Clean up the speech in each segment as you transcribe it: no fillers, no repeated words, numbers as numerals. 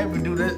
I even do this.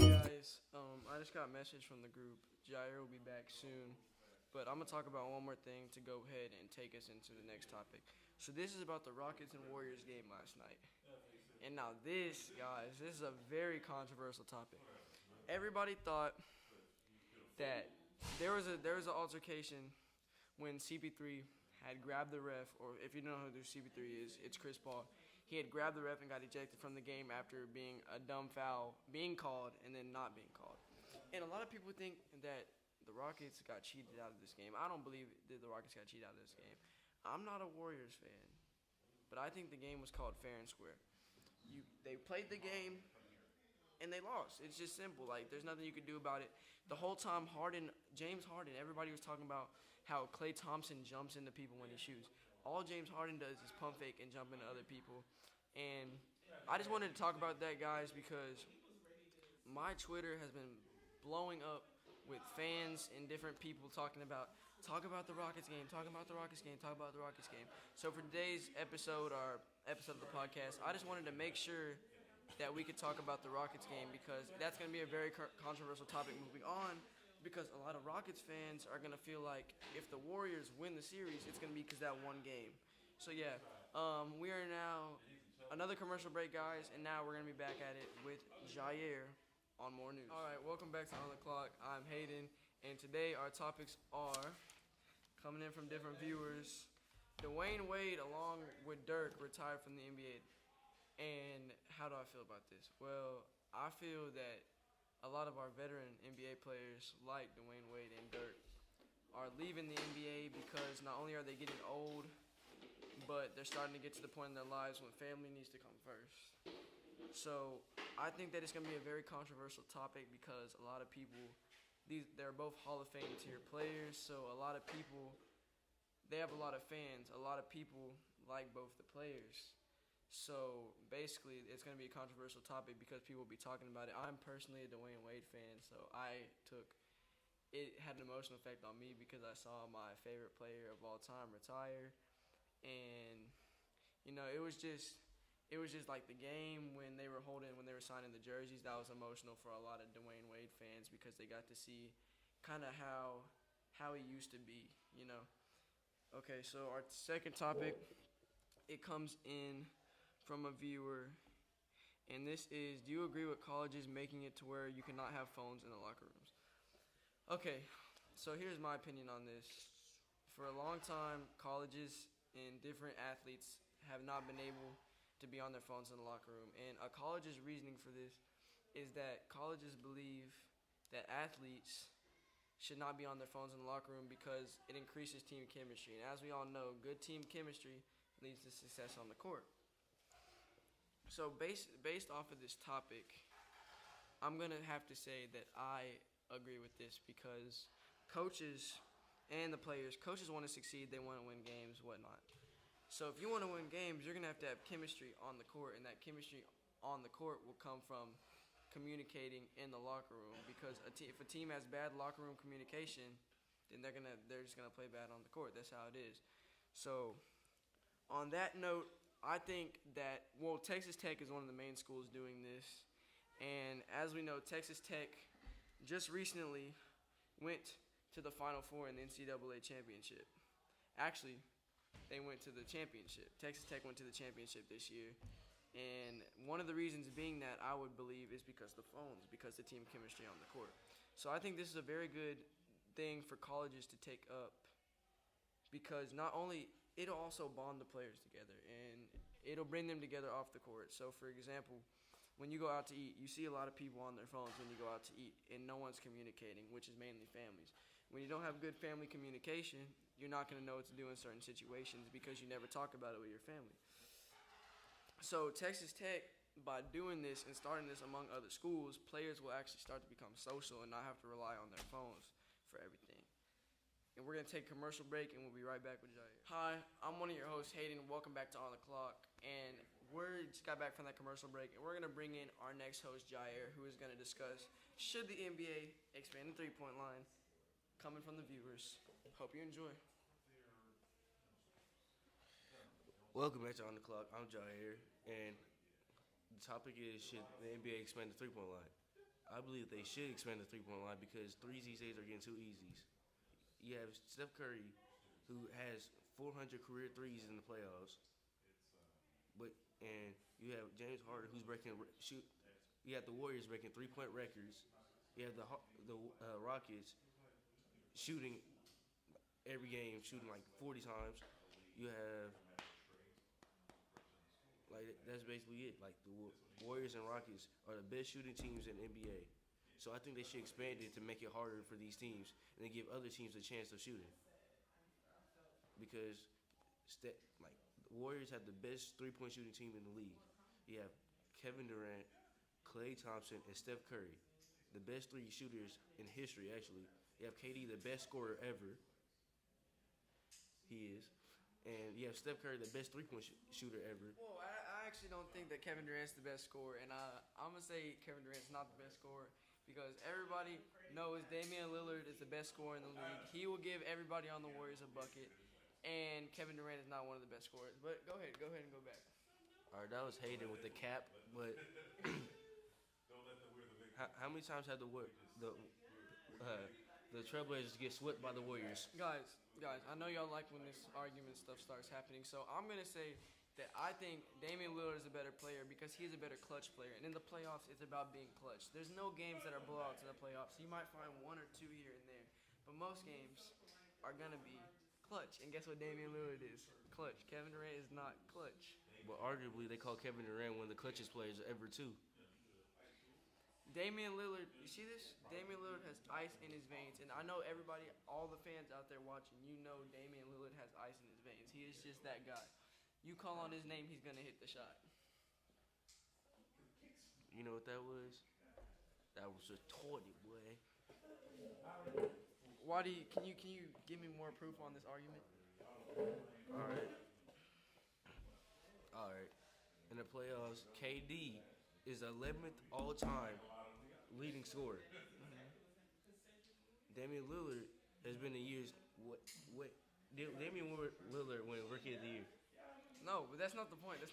Guys, I just got a message from the group. Jair will be back soon, but I'm gonna talk about one more thing to go ahead and take us into the next topic. So this is about the Rockets and Warriors game last night. And now this, guys, this is a very controversial topic. Everybody thought that there was an altercation when CP3 had grabbed the ref, or if you don't know who CP3 is, it's Chris Paul. He had grabbed the ref and got ejected from the game after being a dumb foul being called and then not being called. And a lot of people think that the Rockets got cheated out of this game. I don't believe that the Rockets got cheated out of this game. I'm not a Warriors fan, but I think the game was called fair and square. They played the game and they lost. It's just simple. Like, there's nothing you could do about it. The whole time, James Harden, everybody was talking about how Klay Thompson jumps into people when he shoots. All James Harden does is pump fake and jump into other people. And I just wanted to talk about that, guys, because my Twitter has been blowing up with fans and different people talk about the Rockets game, talk about the Rockets game, talk about the Rockets game. So for today's episode, our episode of the podcast, I just wanted to make sure that we could talk about the Rockets game because that's going to be a very controversial topic moving on, because a lot of Rockets fans are going to feel like if the Warriors win the series, it's going to be because that one game. So yeah, we are now another commercial break, guys, and now we're going to be back at it with Jair on More News. All right, welcome back to On the Clock. I'm Hayden, and today our topics are, coming in from different viewers, Dwayne Wade along with Dirk retired from the NBA. And how do I feel about this? Well, I feel that a lot of our veteran NBA players like Dwayne Wade and Dirk are leaving the NBA because not only are they getting old, but they're starting to get to the point in their lives when family needs to come first. So I think that it's going to be a very controversial topic because a lot of people, they're both Hall of Fame tier players, so a lot of people, they have a lot of fans. A lot of people like both the players. So basically, it's going to be a controversial topic because people will be talking about it. I'm personally a Dwayne Wade fan, so it had an emotional effect on me because I saw my favorite player of all time retire. And, it was just like the game when they were signing the jerseys. That was emotional for a lot of Dwayne Wade fans because they got to see kind of how he used to be, Okay, so our second topic, it comes in from a viewer, and this is, do you agree with colleges making it to where you cannot have phones in the locker rooms? Okay, so here's my opinion on this. For a long time, colleges and different athletes have not been able to be on their phones in the locker room, and a college's reasoning for this is that colleges believe that athletes should not be on their phones in the locker room because it increases team chemistry, and as we all know, good team chemistry leads to success on the court. So based off of this topic, I'm going to have to say that I agree with this because coaches and the players, coaches want to succeed, they want to win games, whatnot. So if you want to win games, you're going to have chemistry on the court, and that chemistry on the court will come from communicating in the locker room because if a team has bad locker room communication, then they're just going to play bad on the court. That's how it is. So on that note, I think that, Texas Tech is one of the main schools doing this. And as we know, Texas Tech just recently went to the Final Four in the NCAA championship. Actually, they went to the championship. Texas Tech went to the championship this year. And one of the reasons being that I would believe is because the phones, because the team chemistry on the court. So I think this is a very good thing for colleges to take up because not only it'll also bond the players together, and it'll bring them together off the court. So, for example, when you go out to eat, you see a lot of people on their phones when you go out to eat, and no one's communicating, which is mainly families. When you don't have good family communication, you're not going to know what to do in certain situations because you never talk about it with your family. So, Texas Tech, by doing this and starting this among other schools, players will actually start to become social and not have to rely on their phones for everything. And we're going to take a commercial break, and we'll be right back with Jair. Hi, I'm one of your hosts, Hayden. Welcome back to On the Clock. And we just got back from that commercial break, and we're going to bring in our next host, Jair, who is going to discuss, should the NBA expand the three-point line, coming from the viewers. Hope you enjoy. Welcome back to On the Clock. I'm Jair, and the topic is, should the NBA expand the three-point line? I believe they should expand the three-point line because threes these days are getting too easy. You have Steph Curry, who has 400 career threes in the playoffs, and you have James Harden, who's You have the Warriors breaking three-point records. You have the Rockets shooting every game, shooting like 40 times. You have that's basically it. Like the Warriors and Rockets are the best shooting teams in the NBA. So I think they should expand it to make it harder for these teams and then give other teams a chance of shooting. Because the Warriors have the best three-point shooting team in the league. You have Kevin Durant, Klay Thompson, and Steph Curry, the best three shooters in history. Actually, you have KD, the best scorer ever. He is. And you have Steph Curry, the best three-point shooter ever. Well, I actually don't think that Kevin Durant's the best scorer, and I'm going to say Kevin Durant's not the best scorer because everybody knows Damian Lillard is the best scorer in the league. He will give everybody on the Warriors a bucket, and Kevin Durant is not one of the best scorers. But go ahead and go back. All right, that was Hayden with the cap, but how many times have the Trailblazers get swept by the Warriors? Guys, I know y'all like when this argument stuff starts happening, so I'm going to say that I think Damian Lillard is a better player because he is a better clutch player. And in the playoffs, it's about being clutch. There's no games that are blowouts in the playoffs. You might find one or two here and there, but most games are going to be clutch. And guess what Damian Lillard is? Clutch. Kevin Durant is not clutch. But arguably, they call Kevin Durant one of the clutchest players ever, too. Damian Lillard, you see this? Damian Lillard has ice in his veins. And I know everybody, all the fans out there watching, you know Damian Lillard has ice in his veins. He is just that guy. You call on his name, he's going to hit the shot. You know what that was? That was retarded, boy. Wadi, can you give me more proof on this argument? All right. In the playoffs, KD is 11th all-time leading scorer. Damian Lillard has been in years. Damian Lillard won Rookie of the Year. No, but that's not the point. No,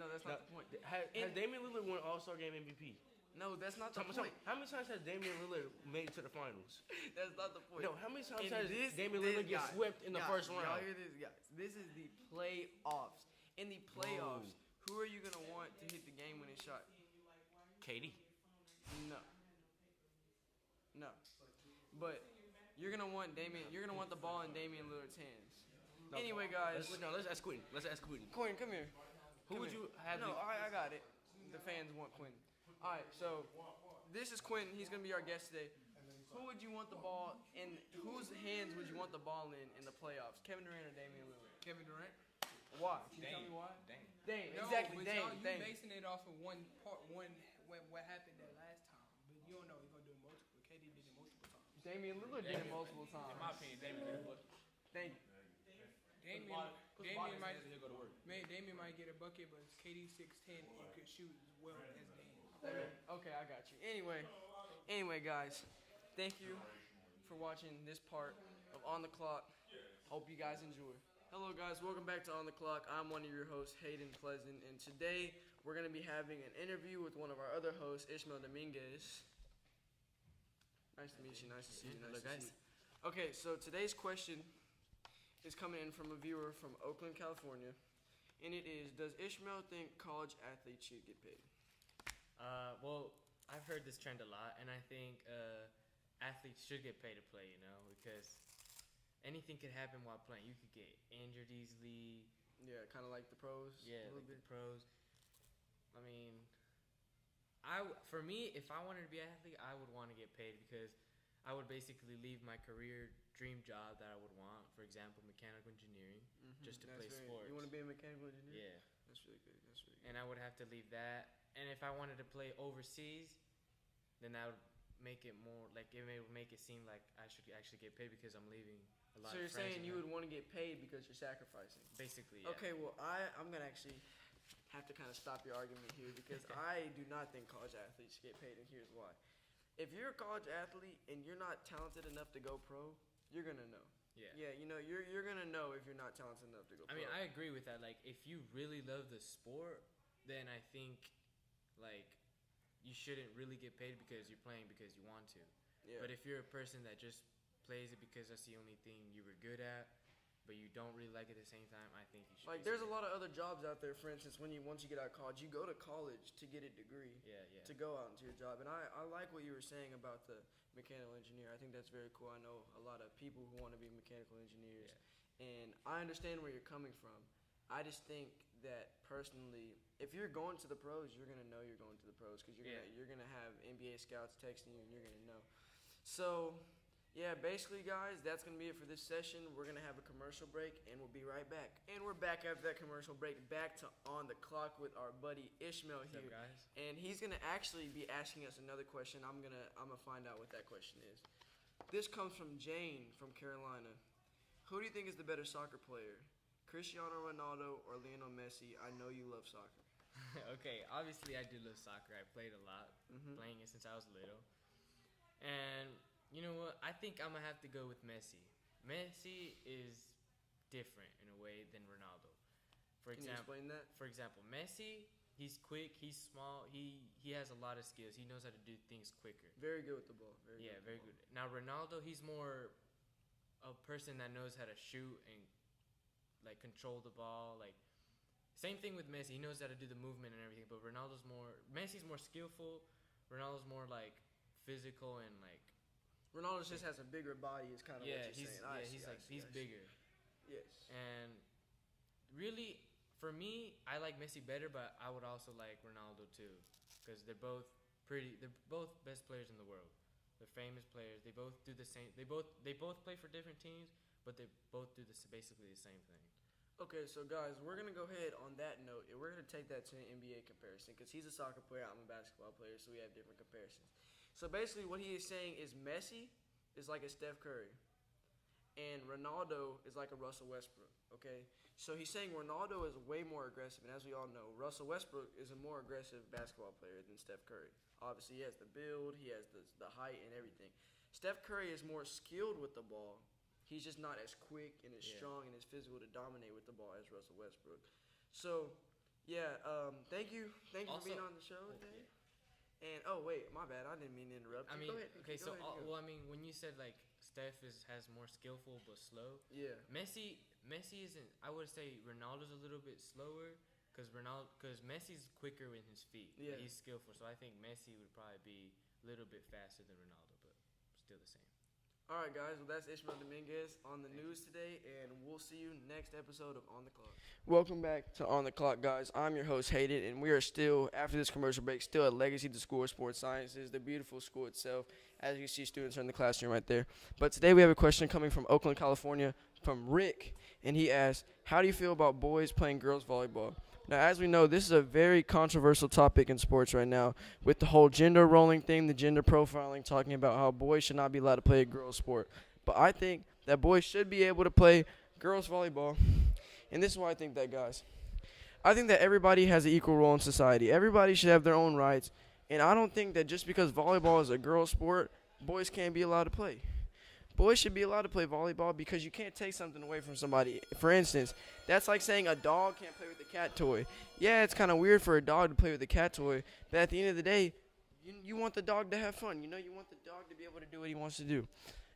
that's not the point. Has Damian Lillard won All-Star Game MVP? No, that's not the point. How many times has Damian Lillard made it to the finals? That's not the point. No, how many times has Damian Lillard get swept in the first round? Y'all hear this, guys? This is the playoffs. In the playoffs, who are you going to want to hit the game-winning shot? KD. No. But you're going to want the ball in Damian Lillard's hands. No. Anyway, guys. Let's ask Quentin. Quentin, come here. Who would you have? No, I got it. The fans want Quentin. All right, so this is Quentin. He's going to be our guest today. Who would you want the ball in? Whose hands would you want the ball in the playoffs? Kevin Durant or Damian Lillard? Kevin Durant. Why? Can you tell me why? Dame. No, exactly. Dame. You basing it off of what happened that last time, but you don't know he's gonna do it multiple. KD did it multiple times. Damian Lillard did it multiple times. In my opinion, Damian did it multiple. Thank you. Damian might get a bucket, but KD 6'10" and could shoot as well as Dame. Okay, I got you. Anyway, guys, thank you for watching this part of On the Clock. Hope you guys enjoy. Hello, guys. Welcome back to On the Clock. I'm one of your hosts, Hayden Pleasant, and today we're going to be having an interview with one of our other hosts, Ishmael Dominguez. Nice to meet you. Nice to see you. Hello, guys. Okay, so today's question is coming in from a viewer from Oakland, California, and it is, does Ishmael think college athletes should get paid? Well, I've heard this trend a lot, and I think athletes should get paid to play, because anything could happen while playing. You could get injured easily. Yeah, kind of like the pros. Yeah, like the pros. I mean, for me, if I wanted to be an athlete, I would want to get paid because I would basically leave my career dream job that I would want, for example, mechanical engineering, just to play sports. You want to be a mechanical engineer? Yeah. That's really good. That's really good. and I would have to leave that. And if I wanted to play overseas, then that would make it more like it would make it seem like I should actually get paid because I'm leaving a lot So of you're friends saying and you that. would want to get paid because you're sacrificing? Basically, yeah. Okay, well, I'm going to actually have to kind of stop your argument here because I do not think college athletes get paid, and here's why. If you're a college athlete and you're not talented enough to go pro, you're going to know. Yeah. Yeah, you know, you're going to know if you're not talented enough to go pro. I mean, I agree with that. Like, if you really love the sport, then I think, like, you shouldn't really get paid because you're playing because you want to. Yeah. But if you're a person that just plays it because that's the only thing you were good at, but you don't really like it at the same time, I think you should. Like, there's a lot of other jobs out there. For instance, once you get out of college, you go to college to get a degree. Yeah, yeah. To go out into your job. And I like what you were saying about the mechanical engineer. I think that's very cool. I know a lot of people who want to be mechanical engineers. Yeah. And I understand where you're coming from. I just think that personally, if you're going to the pros, you're going to know you're going to the pros because you're gonna have NBA scouts texting you and you're going to know. So, yeah, basically, guys, that's going to be it for this session. We're going to have a commercial break, and we'll be right back. And we're back after that commercial break, back to On the Clock with our buddy Ishmael What's here. up, guys? And he's going to actually be asking us another question. I'm gonna find out what that question is. This comes from Jane from Carolina. Who do you think is the better soccer player, Cristiano Ronaldo or Lionel Messi? I know you love soccer. Okay, obviously I do love soccer. I played a lot, playing it since I was little. And you know what? I think I'm going to have to go with Messi. Messi is different in a way than Ronaldo. Can you explain that? For example, Messi, he's quick, he's small, he has a lot of skills. He knows how to do things quicker. Very good with the ball. Very good. Now Ronaldo, he's more a person that knows how to shoot and like control the ball. Like same thing with Messi. He knows how to do the movement and everything. But Messi's more skillful. Ronaldo's more like physical and like. Ronaldo just has a bigger body. Is kind of what you're saying. He's bigger. Yes. And really, for me, I like Messi better, but I would also like Ronaldo too, because they're both best players in the world. They're famous players. They both do the same. They both play for different teams, but they both do basically the same thing. Okay, so guys, we're gonna go ahead on that note, and we're gonna take that to an NBA comparison because he's a soccer player, I'm a basketball player, so we have different comparisons. So basically, what he is saying is Messi is like a Steph Curry, and Ronaldo is like a Russell Westbrook. Okay, so he's saying Ronaldo is way more aggressive, and as we all know, Russell Westbrook is a more aggressive basketball player than Steph Curry. Obviously, he has the build, he has the height and everything. Steph Curry is more skilled with the ball. He's just not as quick and as strong and as physical to dominate with the ball as Russell Westbrook. So, yeah, thank you for being on the show today. And wait, my bad, I didn't mean to interrupt. I you. mean, Go ahead. okay, Go ahead, go. well, I mean, when you said like Steph has more skillful but slow, Yeah. Messi isn't. I would say Ronaldo's a little bit slower because Messi's quicker with his feet. Yeah. But he's skillful, so I think Messi would probably be a little bit faster than Ronaldo, but still the same. All right, guys. Well, that's Ishmael Dominguez on the news today, and we'll see you next episode of On the Clock. Welcome back to On the Clock, guys. I'm your host, Hayden, and we are still, after this commercial break, still at Legacy the School of Sports Sciences, the beautiful school itself. As you can see, students are in the classroom right there. But today we have a question coming from Oakland, California, from Rick, and he asks, how do you feel about boys playing girls volleyball? Now, as we know, this is a very controversial topic in sports right now with the whole gender rolling thing, the gender profiling, talking about how boys should not be allowed to play a girls' sport. But I think that boys should be able to play girls' volleyball. And this is why I think that, guys. I think that everybody has an equal role in society. Everybody should have their own rights. And I don't think that just because volleyball is a girls' sport, boys can't be allowed to play. Boys should be allowed to play volleyball because you can't take something away from somebody. For instance, that's like saying a dog can't play with a cat toy. Yeah, it's kind of weird for a dog to play with a cat toy, but at the end of the day, you want the dog to have fun. You know, you want the dog to be able to do what he wants to do.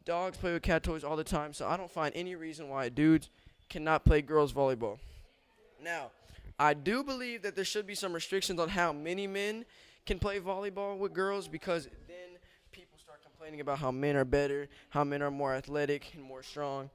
Dogs play with cat toys all the time, so I don't find any reason why dudes cannot play girls volleyball. Now, I do believe that there should be some restrictions on how many men can play volleyball with girls because then people start complaining about how men are better, how men are more athletic and more strong.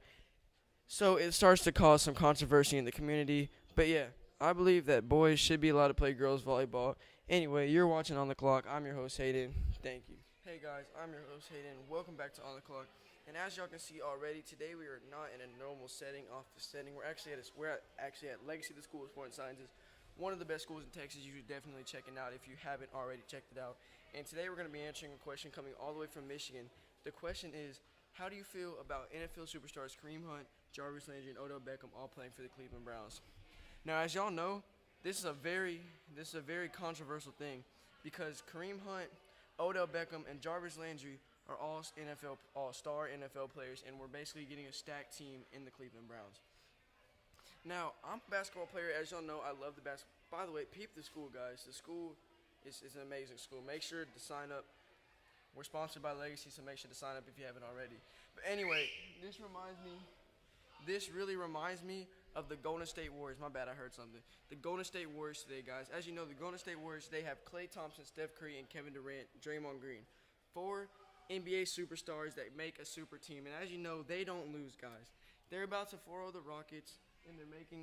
So it starts to cause some controversy in the community. But yeah, I believe that boys should be allowed to play girls volleyball. Anyway, you're watching On the Clock. I'm your host, Hayden. Thank you. Hey guys, I'm your host, Hayden. Welcome back to On the Clock. And as y'all can see already, today we are not in a normal setting, office setting. We're actually at Legacy, the School of Sports Sciences, one of the best schools in Texas. You should definitely check it out if you haven't already checked it out. And today we're going to be answering a question coming all the way from Michigan. The question is, how do you feel about NFL superstars Kareem Hunt, Jarvis Landry, and Odell Beckham all playing for the Cleveland Browns? Now, as y'all know, this is a very controversial thing because Kareem Hunt, Odell Beckham, and Jarvis Landry are all-star NFL players, and we're basically getting a stacked team in the Cleveland Browns. Now, I'm a basketball player. As y'all know, I love the basketball. By the way, peep the school, guys. The school is an amazing school. Make sure to sign up. We're sponsored by Legacy, so make sure to sign up if you haven't already. But anyway, this really reminds me of the Golden State Warriors. My bad, I heard something. The Golden State Warriors today, guys. As you know, the Golden State Warriors, they have Klay Thompson, Steph Curry, and Kevin Durant, Draymond Green. 4 NBA superstars that make a super team. And as you know, they don't lose, guys. They're about to 4-0 the Rockets, and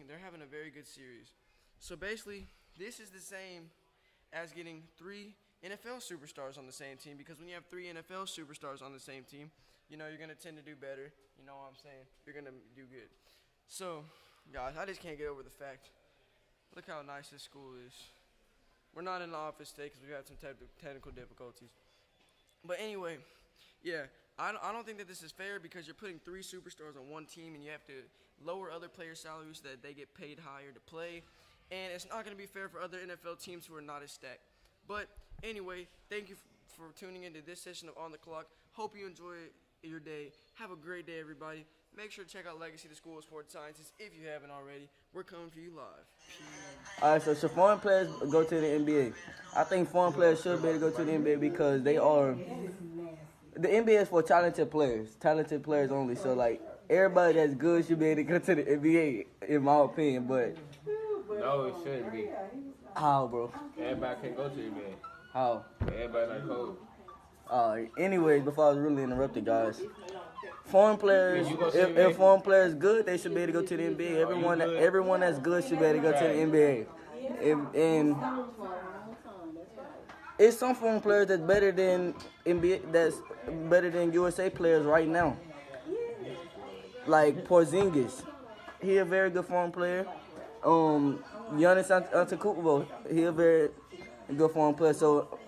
they're having a very good series. So basically, this is the same as getting 3 NFL superstars on the same team, because when you have 3 NFL superstars on the same team, you know, you're going to tend to do better. You know what I'm saying? You're going to do good. So, guys, I just can't get over the fact. Look how nice this school is. We're not in the office today because we've had some technical difficulties. But anyway, yeah, I don't think that this is fair because you're putting 3 superstars on one team and you have to lower other players' salaries so that they get paid higher to play. And it's not going to be fair for other NFL teams who are not as stacked. But anyway, thank you for tuning into this session of On the Clock. Hope you enjoy your day. Have a great day, everybody. Make sure to check out Legacy, the School of Sports Sciences, if you haven't already. We're coming for you live. All right, so should foreign players go to the NBA? I think foreign players should be able to go to the NBA because the NBA is for talented players only. So, like, everybody that's good should be able to go to the NBA, in my opinion. But no, it shouldn't be. how, bro? Everybody can go to the NBA. How? Everybody like Kobe. Anyways, before I was really interrupted, guys. Foreign players, if foreign players good, they should be able to go to the NBA. Everyone that's good should be able to go to the NBA. And it's some foreign players that's better than NBA, that's better than USA players right now. Like Porzingis, he a very good foreign player. Giannis Antetokounmpo, he a very good foreign player. So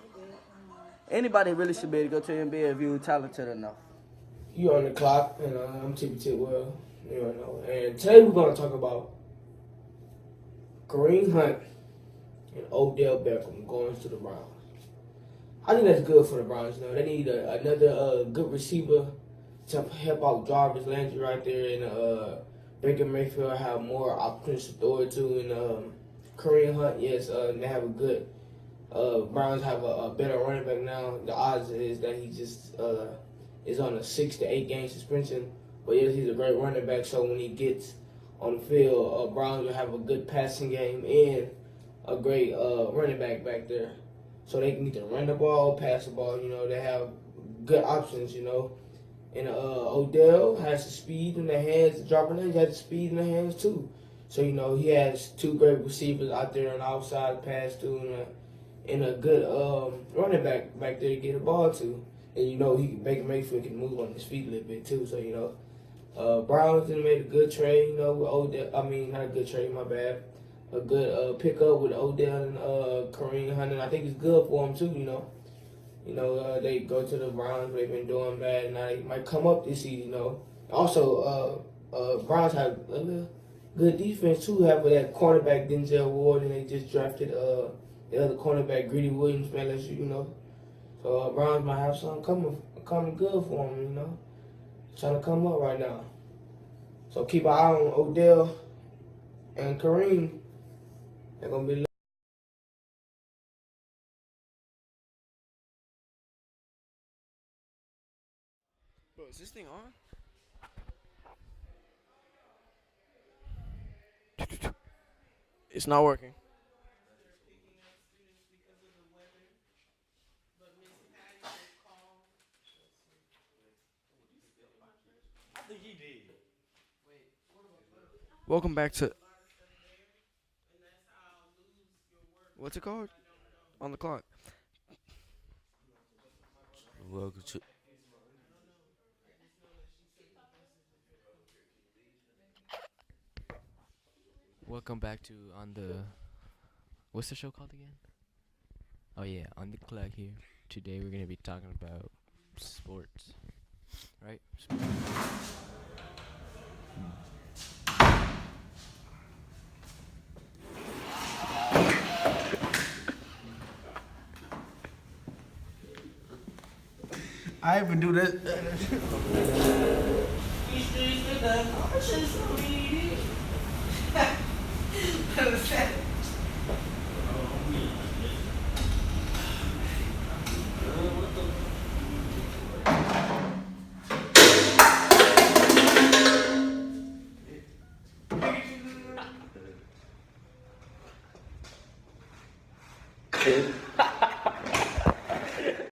anybody really should be able to go to the NBA if you're talented enough. You on the clock, and I'm Tippy Titwell. You know, and today we're going to talk about Kareem Hunt and Odell Beckham going to the Browns. I think that's good for the Browns. You know, they need another good receiver to help out Jarvis Landry right there, and Baker Mayfield have more opportunities to throw it to, and Kareem Hunt, yes, they have a good. Browns have a better running back now. The odds is that he just is on a 6 to 8 game suspension, but yes, he's a great running back. So when he gets on the field, Browns will have a good passing game and a great running back there. So they can either run the ball, pass the ball. You know, they have good options. You know, and Odell has the speed in the hands. Dropping in, he has the speed in the hands too. So you know, he has 2 great receivers out there on the outside pass to, and a good running back there to get the ball to. And you know, Baker Mayfield can move on his feet a little bit too. So you know, Browns done made a good trade. You know, with Odell. I mean, not a good trade, my bad. A good pickup with Odell and Kareem Hunt. And I think it's good for them too. You know, they go to the Browns. They've been doing bad, and now they might come up this season. You know, also Browns have a little good defense too. Have with that cornerback Denzel Ward, and they just drafted the other cornerback Greedy Williams from LSU. You know. So Browns might have something coming good for them, you know. Trying to come up right now. So keep an eye on Odell and Kareem. They're gonna be. Bro, is this thing on? It's not working. Welcome back to. What's it called? On the Clock. Welcome to. Welcome back to On the What's the show called again? Oh yeah, on the clock here. Today we're gonna be talking about sports, right? I even do this.